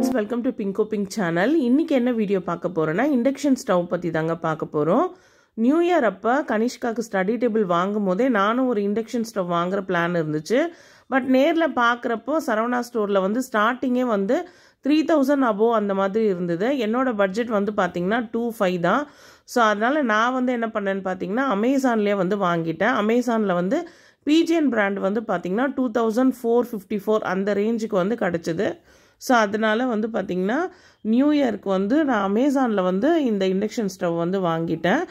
friends, welcome to Pinko Pink channel. இன்னைக்கு என்ன video பார்க்க போறேன்னா இண்டக்ஷன் ஸ்டவ் பத்தி தாங்க பார்க்க போறோம். நியூ இயர் அப்ப கனிஷ்காக்கு ஸ்டடி டேபிள் வாங்கும்போதே நானும் ஒரு இண்டக்ஷன் ஸ்டவ் வாங்குற பிளான் இருந்துச்சு. பட் நேர்ல பார்க்கறப்போ சரவணா ஸ்டோர்ல வந்து ஸ்டார்டிங்கே வந்து 3000 above அந்த மாதிரி இருந்தது. என்னோட பட்ஜெட் வந்து பாத்தீங்கன்னா 25 தான். ஸோ அதனால நான் வந்து என்ன பண்ணேன்னு பார்த்தீங்கன்னா அமேசான்லேயே வந்து வாங்கிட்டேன். அமேசானில் வந்து பிஜிஎன் பிராண்ட் வந்து பார்த்தீங்கன்னா 2454 அந்த ரேஞ்சுக்கு வந்து கிடச்சிது. ஸோ அதனால வந்து பார்த்தீங்கன்னா நியூ இயருக்கு வந்து நான் அமேசானில் வந்து இந்த இண்டக்ஷன் ஸ்டவ் வந்து வாங்கிட்டேன்.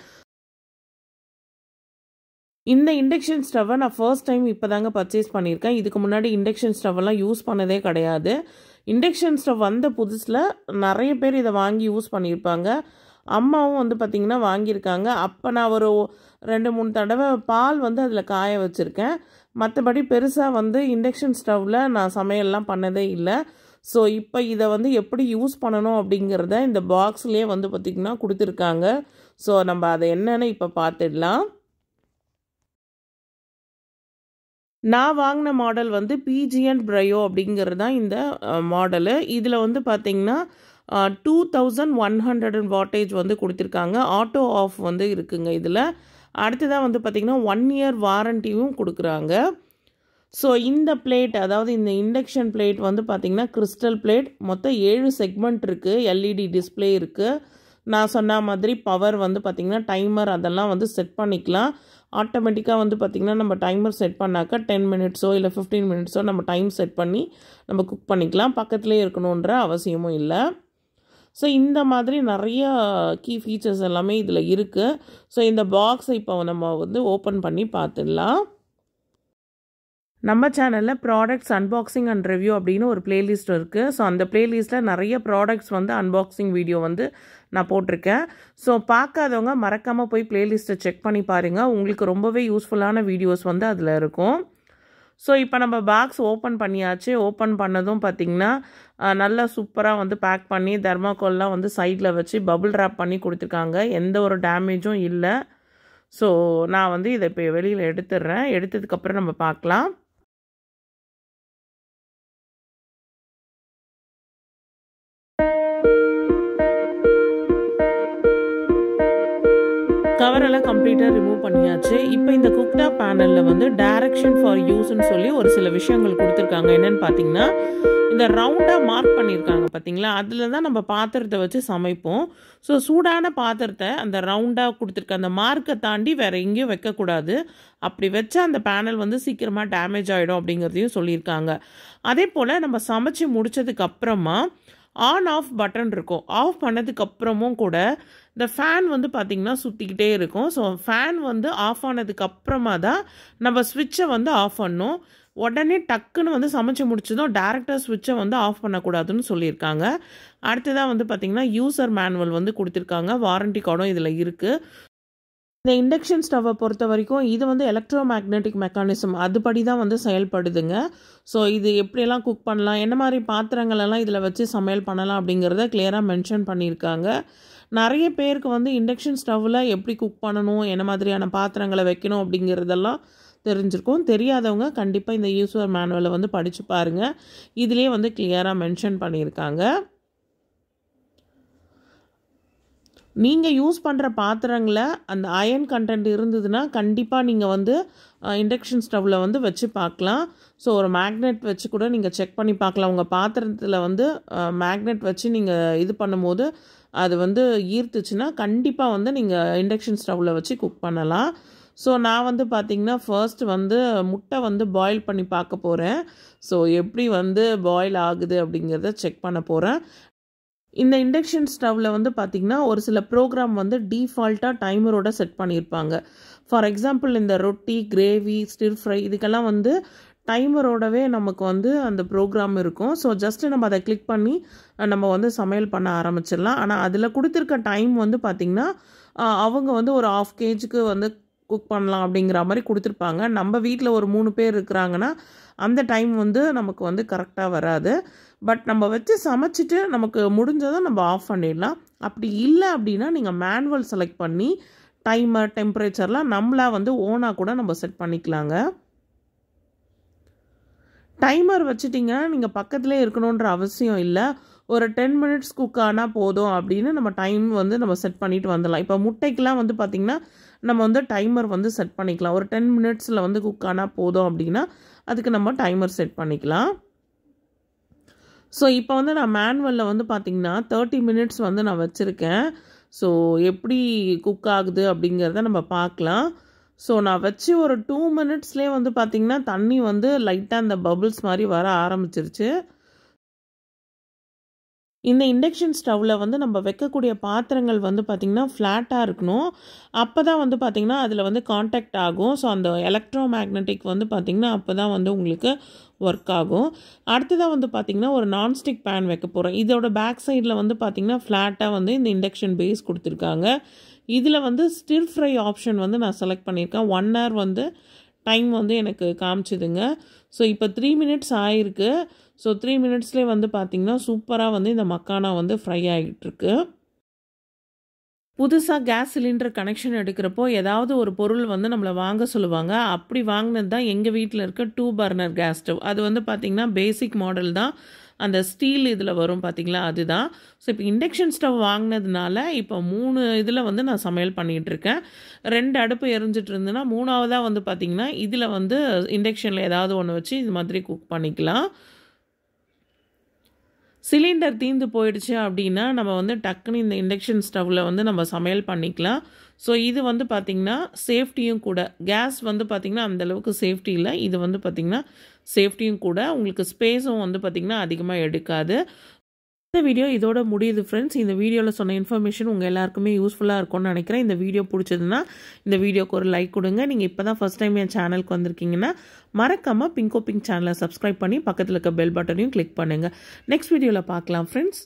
இந்த இண்டக்ஷன் ஸ்டவ்வை நான் ஃபர்ஸ்ட் டைம் இப்போ தாங்க பர்ச்சேஸ் பண்ணியிருக்கேன். இதுக்கு முன்னாடி இண்டக்ஷன் ஸ்டவ்வெல்லாம் யூஸ் பண்ணதே கிடையாது. இண்டக்ஷன் ஸ்டவ் வந்த புதுசில் நிறைய பேர் இதை வாங்கி யூஸ் பண்ணியிருப்பாங்க. அம்மாவும் வந்து பார்த்திங்கன்னா வாங்கியிருக்காங்க. அப்போ நான் ஒரு 2-3 தடவை பால் வந்து அதில் காய வச்சுருக்கேன். மற்றபடி பெருசாக வந்து இண்டக்ஷன் ஸ்டவ்வில் நான் சமையல்லாம் பண்ணதே இல்லை. ஸோ இப்போ இதை வந்து எப்படி யூஸ் பண்ணணும் அப்படிங்கிறத இந்த பாக்ஸ்லேயே வந்து பார்த்திங்கன்னா கொடுத்துருக்காங்க. ஸோ நம்ம அதை என்னென்னு இப்போ பார்த்துடலாம். நான் வாங்கின மாடல் வந்து பிஜிஎன் ப்ரையோ அப்படிங்கிறது தான் இந்த மாடலு. இதில் வந்து பார்த்திங்கன்னா 2100 வாட்டேஜ் வந்து கொடுத்துருக்காங்க. ஆட்டோ ஆஃப் வந்து இருக்குங்க இதில். அடுத்ததாக வந்து பார்த்திங்கன்னா 1 year வாரண்டியும் கொடுக்குறாங்க. ஸோ இந்த பிளேட், அதாவது இந்த இண்டக்ஷன் பிளேட் வந்து பார்த்திங்கன்னா கிறிஸ்டல் பிளேட். மொத்தம் 7 செக்மெண்ட் இருக்குது. எல்இடி டிஸ்பிளே இருக்குது. நான் சொன்ன மாதிரி பவர் வந்து பார்த்திங்கன்னா டைமர் அதெல்லாம் வந்து செட் பண்ணிக்கலாம். ஆட்டோமேட்டிக்காக வந்து பார்த்திங்கன்னா நம்ம டைமர் செட் பண்ணாக்கா 10 minutes இல்லை 15 minutes நம்ம டைம் செட் பண்ணி நம்ம குக் பண்ணிக்கலாம். பக்கத்துலேயே இருக்கணுன்ற அவசியமும் இல்லை. ஸோ இந்த மாதிரி நிறைய கீ ஃபீச்சர்ஸ் எல்லாமே இதில் இருக்குது. ஸோ இந்த பாக்ஸை இப்போ நம்ம வந்து ஓப்பன் பண்ணி பார்த்துடலாம். நம்ம சேனலில் ப்ராடக்ட்ஸ் அன்பாக்சிங் அண்ட் ரிவ்யூ அப்படின்னு ஒரு பிளேலிஸ்ட் இருக்குது. ஸோ அந்த பிளேலிஸ்ட்டில் நிறைய ப்ராடக்ட்ஸ் வந்து அன்பாக்சிங் வீடியோ வந்து நான் போட்டிருக்கேன். ஸோ பார்க்காதவங்க மறக்காமல் போய் பிளேலிஸ்ட்டை செக் பண்ணி பாருங்கள். உங்களுக்கு ரொம்பவே யூஸ்ஃபுல்லான வீடியோஸ் வந்து அதில் இருக்கும். ஸோ இப்போ நம்ம பாக்ஸ் ஓப்பன் பண்ணியாச்சு. ஓப்பன் பண்ணதும் பார்த்திங்கன்னா நல்லா சூப்பராக வந்து பேக் பண்ணி தெர்மாக்கோல்லாம் வந்து சைடில் வச்சு பபுள் ரேப் பண்ணி கொடுத்துருக்காங்க. எந்த ஒரு டேமேஜும் இல்லை. ஸோ நான் வந்து இதை இப்போ வெளியில் எடுத்துடுறேன். எடுத்ததுக்கப்புறம் நம்ம பார்க்கலாம். கவரெல்லாம் கம்ப்ளீட்டாக ரிமூவ் பண்ணியாச்சு. இப்போ இந்த குக்டாப் பேனலில் வந்து டைரக்ஷன் ஃபார் யூஸ்ன்னு சொல்லி ஒரு சில விஷயங்கள் கொடுத்துருக்காங்க. என்னென்னு பார்த்தீங்கன்னா இந்த ரவுண்டாக மார்க் பண்ணியிருக்காங்க பார்த்தீங்களா, அதில் தான் நம்ம பாத்திரத்தை வச்சு சமைப்போம். ஸோ சூடான பாத்திரத்தை அந்த ரவுண்டாக கொடுத்துருக்க அந்த மார்க்கை தாண்டி வேறு எங்கேயும் வைக்கக்கூடாது. அப்படி வச்சா அந்த பேனல் வந்து சீக்கிரமாக டேமேஜ் ஆகிடும் அப்படிங்கிறதையும் சொல்லியிருக்காங்க. அதே போல் நம்ம சமைச்சு முடித்ததுக்கு அப்புறமா ஆன் ஆஃப் பட்டன் இருக்கும். ஆஃப் பண்ணதுக்கப்புறமும் கூட இந்த ஃபேன் வந்து பார்த்திங்கன்னா சுற்றிக்கிட்டே இருக்கும். ஸோ ஃபேன் வந்து ஆஃப் ஆனதுக்கப்புறமா தான் நம்ம ஸ்விட்சை வந்து ஆஃப் பண்ணணும். உடனே டக்குன்னு வந்து சமைச்சு முடிச்சதும் டேரெக்டாக ஸ்விட்சை வந்து ஆஃப் பண்ணக்கூடாதுன்னு சொல்லியிருக்காங்க. அடுத்ததாக வந்து பார்த்திங்கன்னா யூசர் மேனுவல் வந்து கொடுத்துருக்காங்க. வாரண்டி கார்டும் இதில் இருக்குது. இந்த இண்டக்ஷன் ஸ்டவ்வை பொறுத்த வரைக்கும் இது வந்து எலக்ட்ரோ மேக்னெட்டிக் மெக்கானிசம் அதுபடி தான் வந்து செயல்படுதுங்க. ஸோ இது எப்படியெல்லாம் குக் பண்ணலாம், என்ன மாதிரி பாத்திரங்களெல்லாம் இதில் வச்சு சமையல் பண்ணலாம் அப்படிங்கிறத கிளியராக மென்ஷன் பண்ணியிருக்காங்க. நிறைய பேருக்கு வந்து இண்டக்ஷன் ஸ்டவ்வில் எப்படி குக் பண்ணணும், என்ன மாதிரியான பாத்திரங்களை வைக்கணும் அப்படிங்கிறதெல்லாம் தெரிஞ்சிருக்கும். தெரியாதவங்க கண்டிப்பாக இந்த யூசர் மேனுவலை வந்து படித்து பாருங்கள். இதிலே வந்து கிளியராக மென்ஷன் பண்ணியிருக்காங்க. நீங்கள் யூஸ் பண்ணுற பாத்திரங்களை அந்த அயன் கண்டென்ட் இருந்ததுன்னா கண்டிப்பாக நீங்கள் வந்து இண்டக்ஷன் ஸ்டவ்வில் வந்து வச்சு பார்க்கலாம். ஸோ ஒரு மேக்னெட் வச்சு கூட நீங்கள் செக் பண்ணி பார்க்கலாம். உங்கள் பாத்திரத்தில் வந்து மேக்னெட் வச்சு நீங்கள் இது பண்ணும்போது அது வந்து ஈர்த்துச்சுன்னா கண்டிப்பாக வந்து நீங்கள் இண்டக்ஷன் ஸ்டவ்வில் வச்சு குக் பண்ணலாம். ஸோ நான் வந்து பார்த்திங்கன்னா ஃபர்ஸ்ட் வந்து முட்டை வந்து பாயில் பண்ணி பார்க்க போகிறேன். ஸோ எப்படி வந்து பாயில் ஆகுது அப்படிங்கிறத செக் பண்ண போகிறேன். இந்த இண்டக்ஷன் ஸ்டவ்வில் வந்து பார்த்திங்கன்னா ஒரு சில ப்ரோக்ராம் வந்து டீஃபால்ட்டாக டைமரோட செட் பண்ணியிருப்பாங்க. ஃபார் எக்ஸாம்பிள் இந்த ரொட்டி, கிரேவி, ஸ்டிர் ஃப்ரை இதுக்கெல்லாம் வந்து டைமரோடவே நமக்கு வந்து அந்த ப்ரோக்ராம் இருக்கும். ஸோ ஜஸ்ட்டு நம்ம அதை கிளிக் பண்ணி நம்ம வந்து சமையல் பண்ண ஆரம்பிச்சிடலாம். ஆனால் அதில் கொடுத்துருக்க டைம் வந்து பார்த்திங்கன்னா அவங்க வந்து ஒரு 1/2 kg வந்து குக் பண்ணலாம் அப்படிங்கிற மாதிரி கொடுத்துருப்பாங்க. நம்ம வீட்டில் ஒரு 3 பேர் இருக்கிறாங்கன்னா அந்த டைம் வந்து நமக்கு வந்து கரெக்டாக வராது. பட் நம்ம வச்சு சமைச்சிட்டு நமக்கு முடிஞ்சதும் நம்ம ஆஃப் பண்ணிடலாம். அப்படி இல்லை அப்படின்னா நீங்கள் மேனுவல் செலக்ட் பண்ணி டைமர், டெம்பரேச்சர்லாம் நம்மளாக வந்து ஓனாக கூட நம்ம செட் பண்ணிக்கலாங்க. டைமர் வச்சிட்டிங்கன்னா நீங்கள் பக்கத்துலேயே இருக்கணுன்ற அவசியம் இல்லை. ஒரு 10 மினிட்ஸ் குக் ஆனால் போதும் அப்படின்னு நம்ம டைம் வந்து நம்ம செட் பண்ணிட்டு வந்துடலாம். இப்போ முட்டைக்கெலாம் வந்து பார்த்திங்கன்னா நம்ம வந்து டைமர் வந்து செட் பண்ணிக்கலாம். ஒரு 10 மினிட்ஸில் வந்து குக் ஆனால் போதும் அப்படின்னா அதுக்கு நம்ம டைமர் செட் பண்ணிக்கலாம். ஸோ இப்போ வந்து நான் மேனுவலில் வந்து பார்த்திங்கன்னா 30 மினிட்ஸ் வந்து நான் வச்சுருக்கேன். ஸோ எப்படி குக் ஆகுது அப்படிங்கிறத நம்ம பார்க்கலாம். ஸோ நான் வச்சு ஒரு 2 மினிட்ஸ்லேயே வந்து பார்த்திங்கன்னா தண்ணி வந்து லைட்டாக அந்த பபிள்ஸ் மாதிரி வர ஆரம்பிச்சிருச்சு. இந்த இண்டக்ஷன் ஸ்டவ்வில் வந்து நம்ம வைக்கக்கூடிய பாத்திரங்கள் வந்து பார்த்திங்கன்னா ஃப்ளாட்டாக இருக்கணும். அப்போ தான் வந்து பார்த்திங்கன்னா அதில் வந்து காண்டாக்ட் ஆகும். ஸோ அந்த எலக்ட்ரோ மேக்னெட்டிக் வந்து பார்த்திங்கன்னா அப்போ தான் வந்து உங்களுக்கு ஒர்க் ஆகும். அடுத்ததாக வந்து பார்த்திங்கன்னா ஒரு நான்ஸ்டிக் பேன் வைக்க போகிறோம். இதோட பேக் சைடில் வந்து பார்த்திங்கன்னா ஃப்ளாட்டாக வந்து இந்த இண்டக்ஷன் பேஸ் கொடுத்துருக்காங்க. இதில் வந்து ஸ்டிர் ஃப்ரை ஆப்ஷன் வந்து நான் செலக்ட் பண்ணியிருக்கேன். 1 hour வந்து டைம் வந்து எனக்கு காமிச்சிதுங்க. ஸோ இப்போ 3 மினிட்ஸ் ஆகிருக்கு. ஸோ 3 மினிட்ஸ்லேயே வந்து பார்த்திங்கன்னா சூப்பராக வந்து இந்த மக்கானா வந்து ஃப்ரை ஆகிட்டுருக்கு. புதுசாக கேஸ் சிலிண்டர் கனெக்ஷன் எடுக்கிறப்போ ஏதாவது ஒரு பொருள் வந்து நம்மளை வாங்க சொல்லுவாங்க. அப்படி வாங்கினது தான் எங்கள் வீட்டில் இருக்க 2 பர்னர் கேஸ் ஸ்டவ். அது வந்து பார்த்திங்கன்னா பேசிக் மாடல் தான். அந்த ஸ்டீல் இதில் வரும் பார்த்திங்களா, அதுதான். ஸோ இப்போ இண்டக்ஷன் ஸ்டவ் வாங்கினதுனால இப்போ 3 இதில் வந்து நான் சமையல் பண்ணிகிட்ருக்கேன். 2 அடுப்பு எரிஞ்சிட்டு இருந்துன்னா 3ஆவதாக வந்து பார்த்திங்கன்னா இதில் வந்து இண்டக்ஷனில் ஏதாவது ஒன்று வச்சு இது மாதிரி குக் பண்ணிக்கலாம். சிலிண்டர் தீர்ந்து போயிடுச்சு அப்படின்னா நம்ம வந்து டக்குன்னு இந்த இண்டக்ஷன் ஸ்டவ்வில் வந்து நம்ம சமையல் பண்ணிக்கலாம். ஸோ இது வந்து பார்த்திங்கன்னா சேஃப்டியும் கூட. கேஸ் வந்து பார்த்திங்கன்னா அந்தளவுக்கு சேஃப்டி இல்லை. இது வந்து பார்த்திங்கன்னா சேஃப்டியும் கூட. உங்களுக்கு ஸ்பேஸும் வந்து பார்த்திங்கன்னா அதிகமாக எடுக்காது. இந்த வீடியோ இதோட முடியுது ஃப்ரெண்ட்ஸ். இந்த வீடியோவில் சொன்ன இன்ஃபர்மேஷன் உங்கள் எல்லாருக்குமே யூஸ்ஃபுல்லாக இருக்கும்னு நினைக்கிறேன். இந்த வீடியோ பிடிச்சதுன்னா இந்த வீடியோக்கு ஒரு லைக் கொடுங்க. நீங்கள் இப்போ தான் ஃபஸ்ட் டைம் என் சேனலுக்கு வந்திருக்கீங்கன்னா மறக்காமல் பிங்கோ பிங்க் சேனலை சப்ஸ்கிரைப் பண்ணி பக்கத்தில் இருக்க பெல் பட்டனையும் கிளிக் பண்ணுங்கள். நெக்ஸ்ட் வீடியோவில் பார்க்கலாம் ஃப்ரெண்ட்ஸ்.